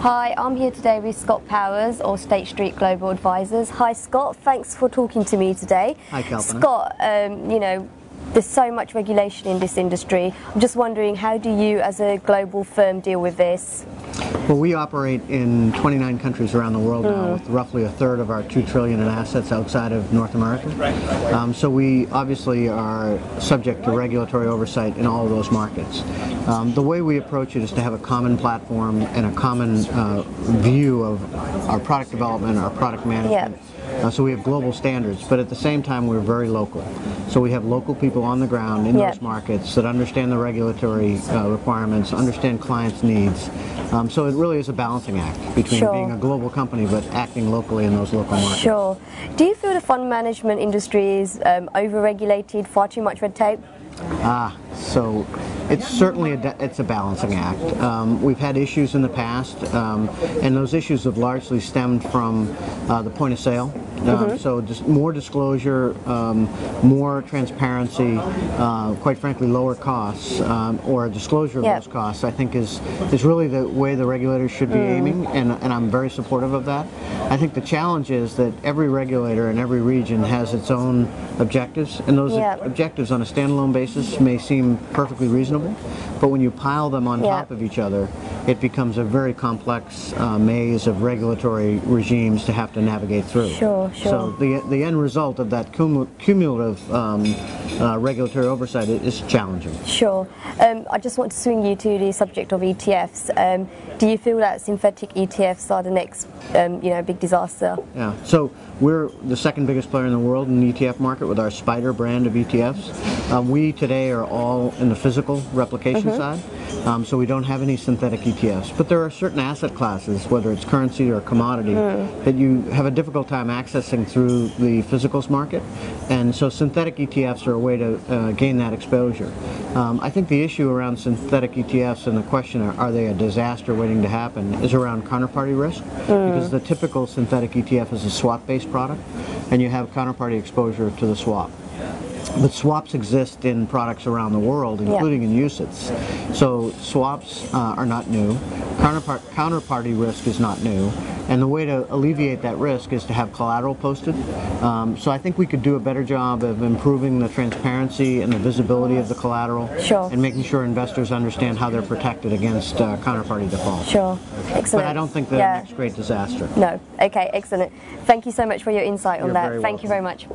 Hi, I'm here today with Scott Powers of State Street Global Advisors. Hi Scott, thanks for talking to me today. Hi Kalpana. Scott, there's so much regulation in this industry. I'm just wondering, how do you as a global firm deal with this? Well, we operate in 29 countries around the world now, with roughly a third of our $2 trillion in assets outside of North America. So we obviously are subject to regulatory oversight in all of those markets. The way we approach it is to have a common platform and a common view of our product development, our product management. So we have global standards, but at the same time we're very local. So we have local people on the ground in those markets that understand the regulatory requirements, understand clients' needs. So it really is a balancing act between being a global company but acting locally in those local markets. Sure. Do you feel the fund management industry is over-regulated, far too much red tape? So it's certainly it's a balancing act. We've had issues in the past, and those issues have largely stemmed from the point of sale. So just more disclosure, more transparency, quite frankly lower costs, or a disclosure of those costs, I think is really the way the regulators should be aiming, and I'm very supportive of that. I think the challenge is that every regulator in every region has its own objectives, and those objectives on a standalone basis may seem perfectly reasonable, but when you pile them on top of each other, it becomes a very complex maze of regulatory regimes to have to navigate through. So the end result of that cumulative regulatory oversight is challenging. I just want to swing you to the subject of ETFs. Do you feel that synthetic ETFs are the next big disaster? So we're the second biggest player in the world in the ETF market with our Spider brand of ETFs. We today are all in the physical replication side, so we don't have any synthetic ETFs. But there are certain asset classes, whether it's currency or commodity, that you have a difficult time accessing through the physicals market, and so synthetic ETFs are a way to gain that exposure. I think the issue around synthetic ETFs and the question, are they a disaster waiting to happen, is around counterparty risk, because the typical synthetic ETF is a swap-based product, and you have counterparty exposure to the swap. But swaps exist in products around the world, including in UCITS. So swaps are not new. Counterparty risk is not new. And the way to alleviate that risk is to have collateral posted. So I think we could do a better job of improving the transparency and the visibility of the collateral, and making sure investors understand how they're protected against counterparty default. Excellent. But I don't think the next great disaster. No. Okay, excellent. Thank you so much for your insight on that. Thank you very much.